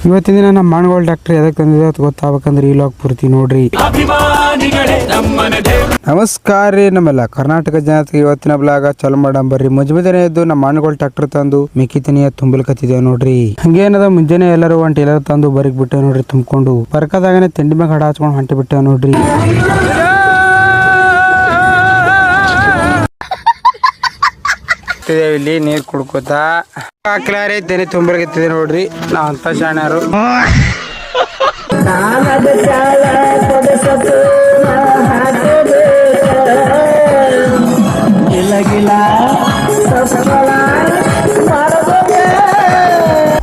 ಇವತ್ತಿನ ದಿನ ನಮ್ಮ ಮಾನಗೋಳ್ ಡಾಕ್ಟರ್ ಎದಕ್ಕೆ ತಂದಿದೆ ಅದು ಗೊತ್ತಾಗಬೇಕಂದ್ರೆ ಈ ಲಾಗ್ ಪೂರ್ತಿ ನೋಡ್ರಿ. ನಮಸ್ಕಾರ ರೀ ನಮ್ಮೆಲ್ಲ ಕರ್ನಾಟಕ ಜನತೆಗೆ ಇವತ್ತಿನ ಬ್ಲಾಗ ಚಾಲು ಮಾಡಂಬರ್ರಿ. ಮುಂಜಾನೆ ಎದ್ದು ನಮ್ಮ ಮಾನಗೋಳ್ ಟ್ರ್ಯಾಕ್ಟರ್ ತಂದು ಮೆಕ್ಕಿತನಿಯ ತುಂಬಲ್ಕತ್ತಿದ್ದೇವೆ ನೋಡ್ರಿ. ಹಂಗೇನದ ಮುಂಜಾನೆ ಎಲ್ಲರೂ ಒಂಟಿ ಎಲ್ಲರೂ ತಂದು ಬರಿಗ್ ಬಿಟ್ಟೆ ನೋಡ್ರಿ ತುಂಬಿಕೊಂಡು ಬರ್ಕದಾಗನೆ ತಿಂಡಿ ಮ್ಯಾಗ ಹಡ ಹಚ್ಕೊಂಡು ಹೊಂಟಿ ಬಿಟ್ಟೆ ನೋಡ್ರಿ. ಇಲ್ಲಿ ನೀರ್ ಕುಡ್ಕೋತಾ ಹಾಕ್ಲಾರಿ ತೆನೆ ತುಂಬಲ್ಕತ್ತಿದೆ ನೋಡ್ರಿ. ನಾ ಅಂತ ಶಾಣ್ಯಾರು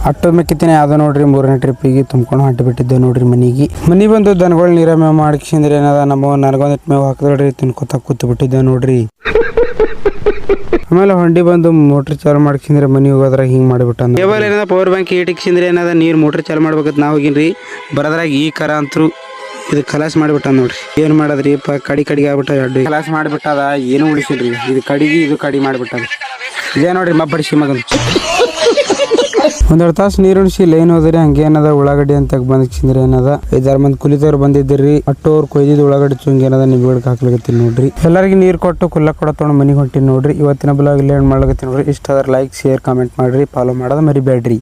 ಅಟ್ಟು ಮೆಕ್ಕಿತೀನಿ ಅದ ನೋಡ್ರಿ. 3ನೇ ಟ್ರಿಪ್ಪಿಗೆ ತುಂಬ್ಕೊಂಡು ಹೊಂಟಿ ಬಿಟ್ಟಿದ್ದೆ ನೋಡ್ರಿ. ಮನಿ ಬಂದು ದನಗಳು ನೀರ ಮೇವು ಮಾಡ್ಕಿಸಿದ್ರೆ ಏನದ ನಮ್ಮ ನನಗೊಂದಿಟ್ಟು ಮೇವು ಹಾಕಿದ್ರಿ ತಿನ್ಕೋತಾ ಕೂತು ಬಿಟ್ಟಿದ್ದೆ ನೋಡ್ರಿ. ಆಮೇಲೆ ಹೊಂಡಿ ಬಂದು ಮೋಟ್ರ್ ಚಾಲು ಮಾಡ್ಕಿಸಿದ್ರೆ ಮನಿ ಹೋಗೋದ್ರಾಗ ಹಿಂಗ್ ಮಾಡಿಬಿಟ್ಟ. ಕೇಬಲ್ ಏನದ ಪವರ್ ಬ್ಯಾಂಕ್ ಇಟ್ಟಿಕ್ಸಿದ್ರೆ ಏನದ ನೀರ್ ಮೋಟ್ರ್ ಚಾಲು ಮಾಡ್ಬೇಕತ್ ನಾವು ಹೋಗಿನ್ರಿ. ಬರದ್ರಾಗ ಈ ಕರ ಅಂತರು ಇದು ಕಲಾಸ್ ಮಾಡಿಬಿಟ್ಟ ನೋಡ್ರಿ. ಏನ್ ಮಾಡದ್ರಿ ಕಡಿಗೆ ಆಗ್ಬಿಟ್ಟ. ಎರಡು ಕಲಾಸ್ ಮಾಡಿಬಿಟ್ಟದ ಏನು ಉಳಿಸಿಲ್ರಿ. ಇದು ಕಡಿ ಮಾಡಿಬಿಟ್ಟದ. ಇದೇ ನೋಡ್ರಿ ಮಬ್ಬಡಿಸಿ ಮಗನ್ ಒಂದೆರಡು ತಾಸು ನೀರು ಉಣಿಸಿ ಲೈನ್ ಹೋದ್ರಿ. ಹಂಗೇನದ ಉಳ್ಳಾಗಡ್ಡಿ ಅಂತ ಬಂದ್ಕಿಸಿದ್ರೆ ಏನದ 5-6 ಮಂದಿ ಕುಲಿತವ್ರು ಬಂದಿದ್ರಿ. ಅಟ್ಟೋರು ಕೊಯ್ದಿದ್ದು ಉಳ್ಳಾಗಡ್ಡಿ ಚುಂಗ್ ಏನದ ನಿಬ್ಗಡ್ಕ ಹಾಕ್ಲಿಕತ್ತೀನಿ ನೋಡ್ರಿ. ಎಲ್ಲರಿಗೆ ನೀರು ಕೊಟ್ಟು ಕುಲ್ಲ ಕೊಡತೊಂಡು ಮನಿಗೆ ಹೊಂಟಿನಿ ನೋಡ್ರಿ. ಇವತ್ತಿನ ಬ್ಲಾಗ್ ಇಲ್ಲಿ ಏನ್ ಮಾಡ್ಲಿಕತ್ತೀನಿ ನೋಡ್ರಿ. ಇಷ್ಟ ಆದ್ರೆ ಲೈಕ್ ಶೇರ್ ಕಾಮೆಂಟ್ ಮಾಡ್ರಿ, ಫಾಲೋ ಮಾಡೋದು ಮರಿಬೇಡ್ರಿ.